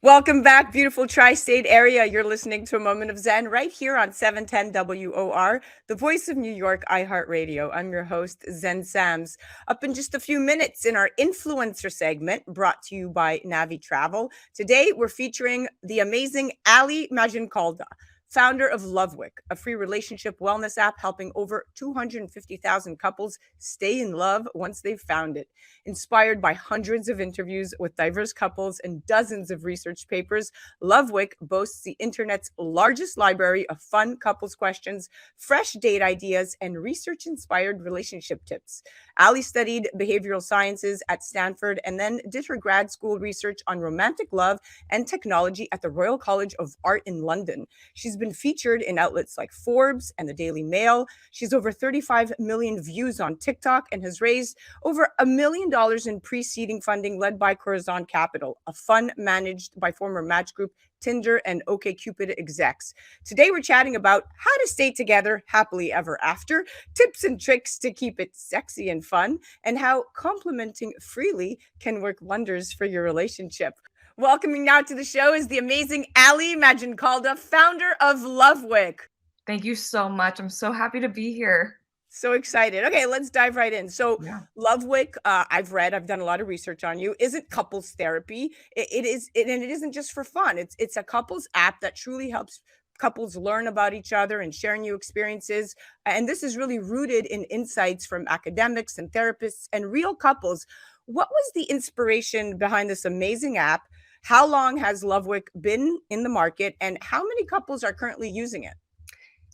Welcome back, beautiful tri-state area. You're listening to A Moment of Zen right here on 710 WOR, the voice of New York, iHeartRadio. I'm your host, Zen Sams. Up in just a few minutes in our influencer segment brought to you by Navé Travel. Today, we're featuring the amazing Ali Maggioncalda, founder of Lovewick, a free relationship wellness app helping over 250,000 couples stay in love once they've found it. Inspired by hundreds of interviews with diverse couples and dozens of research papers, Lovewick boasts the internet's largest library of fun couples questions, fresh date ideas, and research-inspired relationship tips. Ali studied behavioral sciences at Stanford and then did her grad school research on romantic love and technology at the Royal College of Art in London. She's been featured in outlets like Forbes and the Daily Mail. She's over 35 million views on TikTok and has raised over $1 million in pre-seeding funding led by Corazon Capital, a fund managed by former Match Group, Tinder, and OkCupid execs. Today, we're chatting about how to stay together happily ever after, tips and tricks to keep it sexy and fun, and how complimenting freely can work wonders for your relationship. Welcoming now to the show is the amazing Ali Maggioncalda, founder of Lovewick. Thank you so much. I'm so happy to be here. So excited. Okay, let's dive right in. So, Yeah. Lovewick, I've done a lot of research on you. Isn't couples therapy? And it isn't just for fun. It's a couples app that truly helps couples learn about each other and share new experiences. And this is really rooted in insights from academics and therapists and real couples. What was the inspiration behind this amazing app? How long has Lovewick been in the market, and how many couples are currently using it?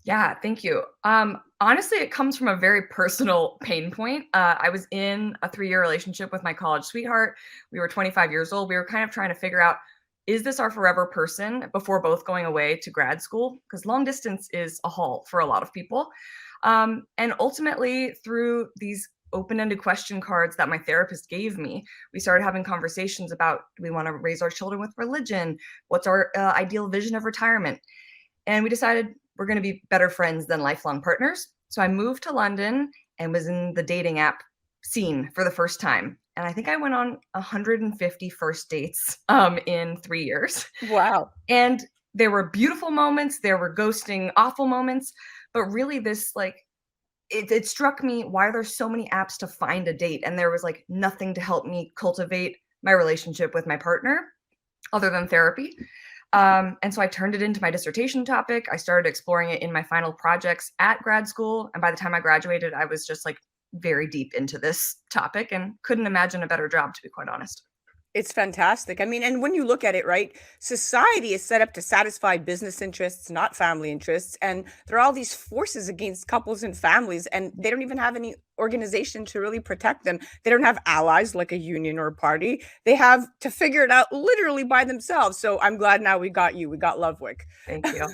Yeah, thank you. Honestly, it comes from a very personal pain point. I was in a 3-year relationship with my college sweetheart. We were 25 years old. We were kind of trying to figure out, is this our forever person before both going away to grad school? Because long distance is a haul for a lot of people. And ultimately, through these open-ended question cards that my therapist gave me, we started having conversations about, do we want to raise our children with religion? What's our ideal vision of retirement? And we decided we're going to be better friends than lifelong partners. So I moved to London and was in the dating app scene for the first time. And I think I went on 150 first dates in 3 years. Wow. And there were beautiful moments, there were ghosting, awful moments, but really this it struck me, why are there so many apps to find a date? And there was like nothing to help me cultivate my relationship with my partner other than therapy. And so I turned it into my dissertation topic. I started exploring it in my final projects at grad school. And by the time I graduated, I was just like very deep into this topic and couldn't imagine a better job, to be quite honest. It's fantastic. I mean, and when you look at it, right, society is set up to satisfy business interests, not family interests. And there are all these forces against couples and families, and they don't even have any organization to really protect them. They don't have allies like a union or a party. They have to figure it out literally by themselves. So I'm glad now we got you. We got Lovewick. Thank you.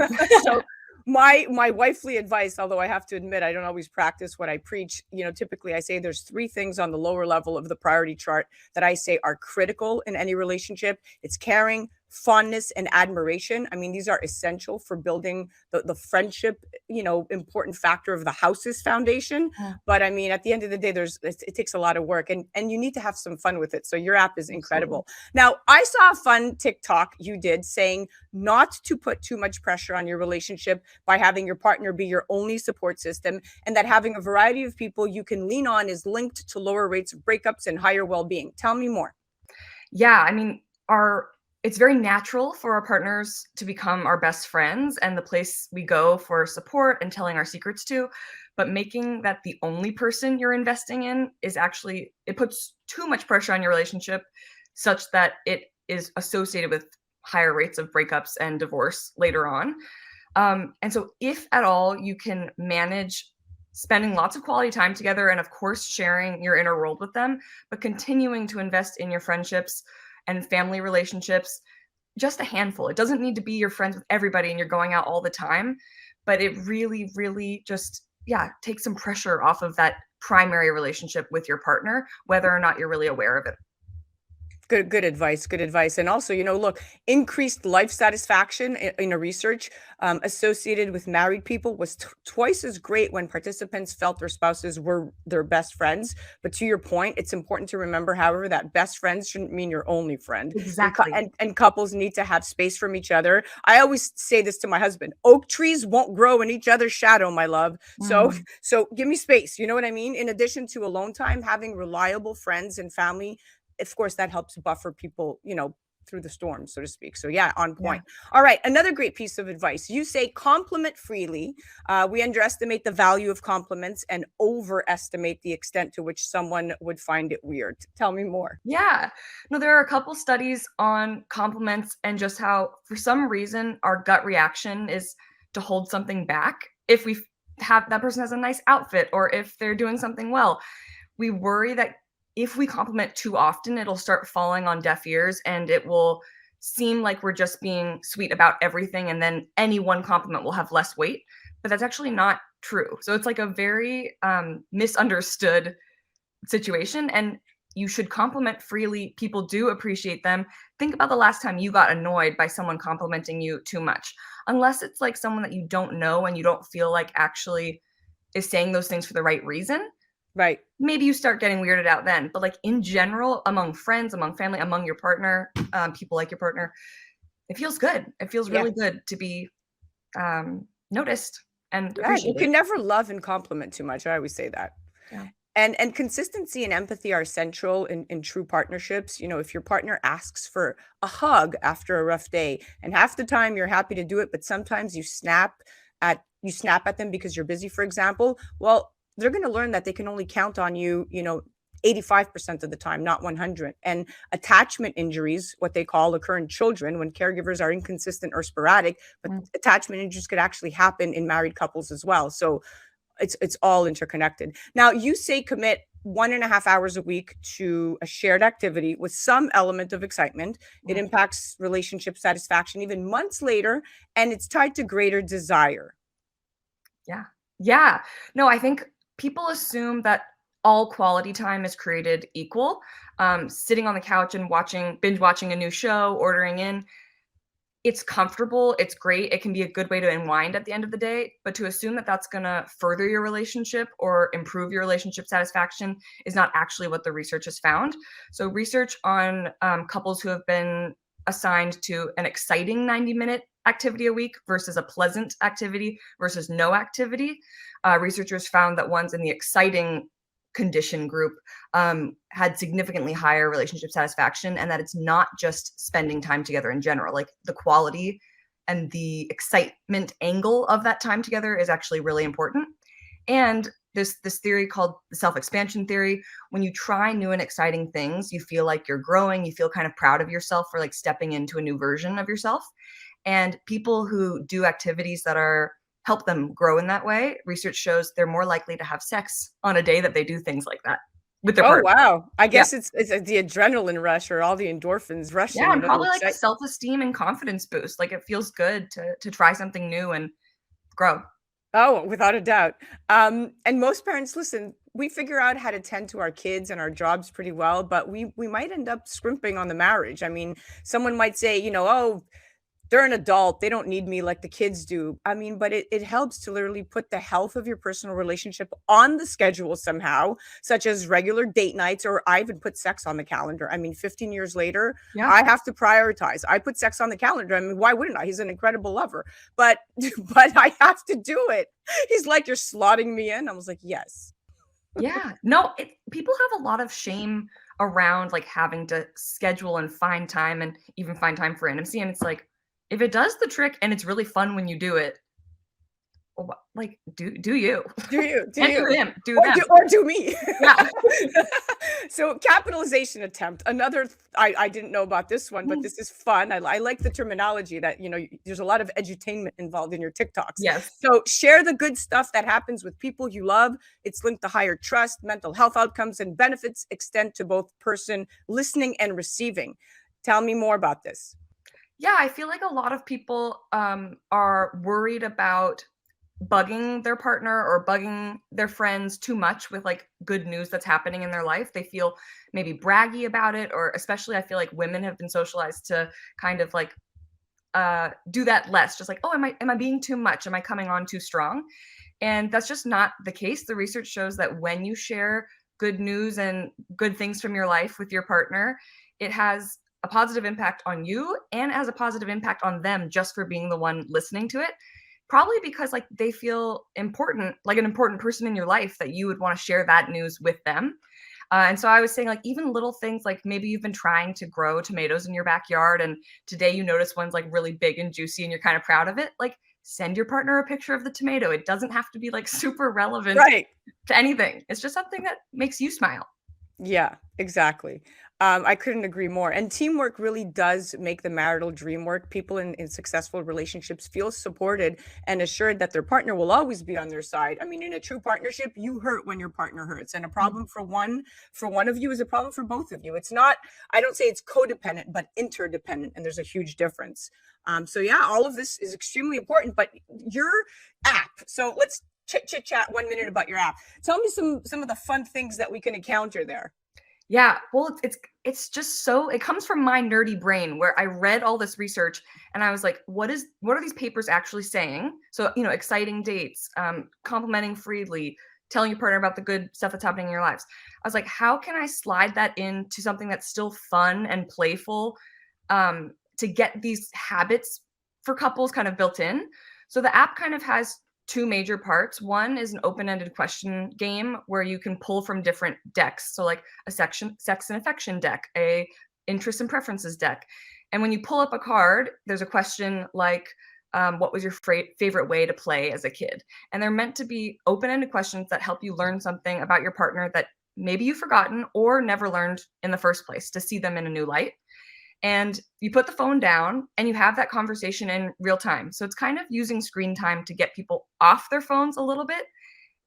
So my wifely advice, although I have to admit I don't always practice what I preach, typically I say there's three things on the lower level of the priority chart that I say are critical in any relationship. It's caring, fondness, and admiration. I mean, these are essential for building the friendship, important factor of the house's foundation. Yeah, But I mean, at the end of the day, it takes a lot of work, and you need to have some fun with it. So your app is absolutely. incredible. Now, I saw a fun TikTok you did saying not to put too much pressure on your relationship by having your partner be your only support system, and that having a variety of people you can lean on is linked to lower rates of breakups and higher well-being. Tell me more. Yeah, I mean, it's very natural for our partners to become our best friends and the place we go for support and telling our secrets to. But making that the only person you're investing in is actually, it puts too much pressure on your relationship such that it is associated with higher rates of breakups and divorce later on. And so, if at all, you can manage spending lots of quality time together and, of course, sharing your inner world with them, but continuing to invest in your friendships and family relationships, just a handful. It doesn't need to be you're friends with everybody and you're going out all the time, but it really, really just, yeah, takes some pressure off of that primary relationship with your partner, whether or not you're really aware of it. Good advice. Good advice. And also, look, increased life satisfaction in a research associated with married people was twice as great when participants felt their spouses were their best friends. But to your point, it's important to remember, however, that best friends shouldn't mean your only friend, Exactly. and couples need to have space from each other. I always say this to my husband: oak trees won't grow in each other's shadow, my love. So, Mm, so give me space. You know what I mean? In addition to alone time, having reliable friends and family, of course, that helps buffer people, through the storm, so to speak. So, yeah, on yeah. point. All right. Another great piece of advice: you say compliment freely. We underestimate the value of compliments and overestimate the extent to which someone would find it weird. Tell me more. Yeah. No, there are a couple studies on compliments and just how, for some reason, our gut reaction is to hold something back. If we have that person has a nice outfit or if they're doing something well, we worry that if we compliment too often, it'll start falling on deaf ears and it will seem like we're just being sweet about everything. And then any one compliment will have less weight. But that's actually not true. So it's like a very misunderstood situation. And you should compliment freely. People do appreciate them. Think about the last time you got annoyed by someone complimenting you too much. Unless it's like someone that you don't know and you don't feel like actually is saying those things for the right reason, Right. maybe you start getting weirded out then. But like in general, among friends, among family, among your partner, people like your partner, it feels good. It feels Yeah. really good to be noticed and Yeah. You appreciated. can never love and compliment too much. I always say that. Yeah. And consistency and empathy are central in true partnerships. If your partner asks for a hug after a rough day, and half the time you're happy to do it, but sometimes you snap at them because you're busy, for example, well, they're going to learn that they can only count on you, 85% of the time, not 100. And attachment injuries, what they call, occur in children when caregivers are inconsistent or sporadic, but Mm. attachment injuries could actually happen in married couples as well. So it's all interconnected. Now, you say commit 1.5 hours a week to a shared activity with some element of excitement. It Mm. impacts relationship satisfaction even months later, and it's tied to greater desire. Yeah. Yeah. No, I think people assume that all quality time is created equal. Sitting on the couch and binge watching a new show, ordering in, it's comfortable, it's great, it can be a good way to unwind at the end of the day, but to assume that that's gonna further your relationship or improve your relationship satisfaction is not actually what the research has found. So research on couples who have been assigned to an exciting 90-minute activity a week versus a pleasant activity versus no activity, researchers found that ones in the exciting condition group had significantly higher relationship satisfaction, and that it's not just spending time together in general. Like the quality and the excitement angle of that time together is actually really important. And this theory called the self-expansion theory, when you try new and exciting things, you feel like you're growing, you feel kind of proud of yourself for like stepping into a new version of yourself. And people who do activities that are help them grow in that way, research shows they're more likely to have sex on a day that they do things like that with their Oh, partner. wow. I Yeah. guess it's the adrenaline rush or all the endorphins Yeah, rushing, and the probably like a excite. self-esteem and confidence boost. Like it feels good to try something new and grow. Oh, without a doubt. And most parents, listen, we figure out how to tend to our kids and our jobs pretty well, but we might end up scrimping on the marriage. I mean, someone might say, oh, they're an adult. They don't need me like the kids do. I mean, but it helps to literally put the health of your personal relationship on the schedule somehow, such as regular date nights, or I even put sex on the calendar. I mean, 15 years later, Yeah. I have to prioritize. I put sex on the calendar. I mean, why wouldn't I? He's an incredible lover, but but I have to do it. He's like, you're slotting me in. I was like, yes. Yeah. No, people have a lot of shame around like having to schedule and find time and even find time for intimacy. And it's like, if it does the trick and it's really fun when you do it, well, like do you Do you? Do and do you? him, do Or them. do me. Yeah. So capitalization attempt. Another I didn't know about this one, but Mm. this is fun. I like the terminology that, there's a lot of edutainment involved in your TikToks. Yes. So share the good stuff that happens with people you love. It's linked to higher trust, mental health outcomes, and benefits extend to both person listening and receiving. Tell me more about this. Yeah, I feel like a lot of people are worried about bugging their partner or bugging their friends too much with like good news that's happening in their life. They feel maybe braggy about it, or especially I feel like women have been socialized to kind of like do that less, just like, oh, am I being too much? Am I coming on too strong? And that's just not the case. The research shows that when you share good news and good things from your life with your partner, it has a positive impact on you and has a positive impact on them just for being the one listening to it. Probably because like they feel important, like an important person in your life, that you would want to share that news with them. And so I was saying, like, even little things like maybe you've been trying to grow tomatoes in your backyard, and today you notice one's like really big and juicy and you're kind of proud of it. Like, send your partner a picture of the tomato. It doesn't have to be like super relevant Right. to anything. It's just something that makes you smile. Yeah, exactly. I couldn't agree more. And teamwork really does make the marital dream work. People in successful relationships feel supported and assured that their partner will always be on their side. I mean, in a true partnership, you hurt when your partner hurts. And a problem for one of you is a problem for both of you. It's not, I don't say it's codependent, but interdependent. And there's a huge difference. So yeah, all of this is extremely important. But your app, so let's chit chat 1 minute about your app. Tell me some of the fun things that we can encounter there. Yeah, well, it's just so it comes from my nerdy brain where I read all this research and I was like, what are these papers actually saying? So, exciting dates, complimenting freely, telling your partner about the good stuff that's happening in your lives. I was like, how can I slide that into something that's still fun and playful, to get these habits for couples kind of built in? So the app kind of has two major parts. One is an open-ended question game where you can pull from different decks. So like a sex and affection deck, a interest and preferences deck. And when you pull up a card, there's a question like, what was your favorite way to play as a kid? And they're meant to be open-ended questions that help you learn something about your partner that maybe you've forgotten or never learned in the first place, to see them in a new light. And you put the phone down and you have that conversation in real time. So it's kind of using screen time to get people off their phones a little bit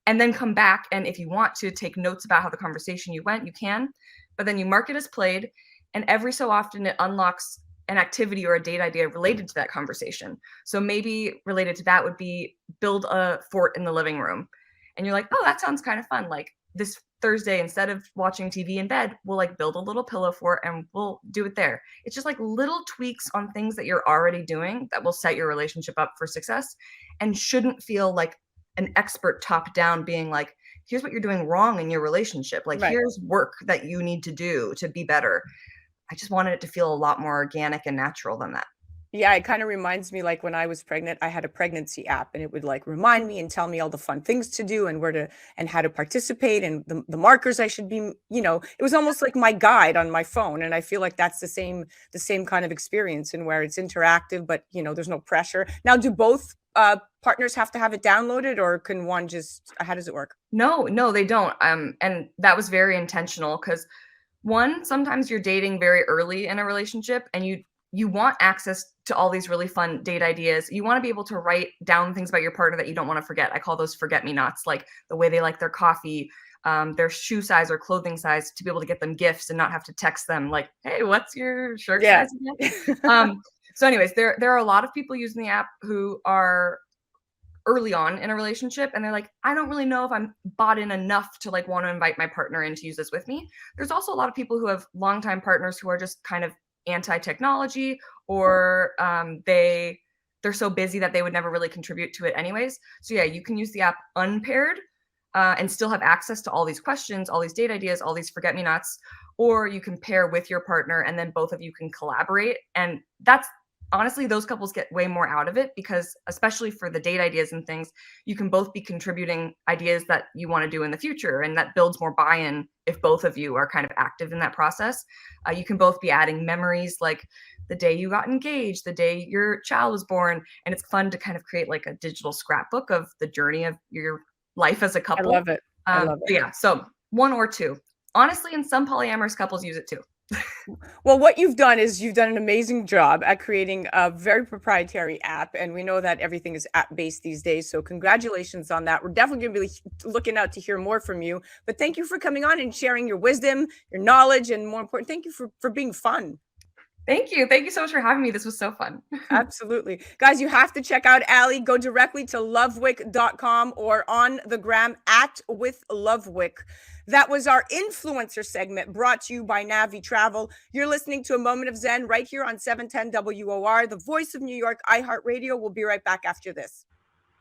and then come back. And if you want to take notes about how the conversation you went, you can, but then you mark it as played. And every so often it unlocks an activity or a date idea related to that conversation. So maybe related to that would be build a fort in the living room. And you're like, oh, that sounds kind of fun. Like this Thursday, instead of watching TV in bed, we'll like build a little pillow fort and we'll do it there. It's just like little tweaks on things that you're already doing that will set your relationship up for success and shouldn't feel like an expert top down being like, here's what you're doing wrong in your relationship. Like, Right. here's work that you need to do to be better. I just wanted it to feel a lot more organic and natural than that. Yeah, it kind of reminds me like when I was pregnant, I had a pregnancy app and it would like remind me and tell me all the fun things to do and where to and how to participate and the markers I should be, it was almost like my guide on my phone. And I feel like that's the same kind of experience and where it's interactive, but there's no pressure. Now, do both partners have to have it downloaded or can one just how does it work? No, they don't. And that was very intentional because one, sometimes you're dating very early in a relationship and you want access to all these really fun date ideas. You want to be able to write down things about your partner that you don't want to forget. I call those forget-me-nots, like the way they like their coffee, their shoe size or clothing size, to be able to get them gifts and not have to text them like, hey, what's your shirt Yeah. size again? So anyways, there are a lot of people using the app who are early on in a relationship and they're like, I don't really know if I'm bought in enough to like want to invite my partner in to use this with me. There's also a lot of people who have longtime partners who are just kind of anti-technology, or they're so busy that they would never really contribute to it anyways. So yeah, you can use the app unpaired and still have access to all these questions, all these date ideas, all these forget-me-nots, or you can pair with your partner and then both of you can collaborate. And that's honestly, those couples get way more out of it because especially for the date ideas and things, you can both be contributing ideas that you want to do in the future. And that builds more buy-in if both of you are kind of active in that process. You can both be adding memories like the day you got engaged, the day your child was born. And it's fun to kind of create like a digital scrapbook of the journey of your life as a I couple. love it. I love it. Yeah, so one or two. Honestly, and some polyamorous couples use it too. Well, what you've done is you've done an amazing job at creating a very proprietary app, and we know that everything is app-based these days, so congratulations on that. We're definitely gonna be looking out to hear more from you, but thank you for coming on and sharing your wisdom, your knowledge, and more important, thank you for being fun. Thank you. Thank you so much for having me. This was so fun. Absolutely. Guys, you have to check out Ali. Go directly to lovewick.com or on the gram at with Lovewick. That was our influencer segment brought to you by Navé Travel. You're listening to A Moment of Zen right here on 710 WOR, the voice of New York, iHeartRadio. We'll be right back after this.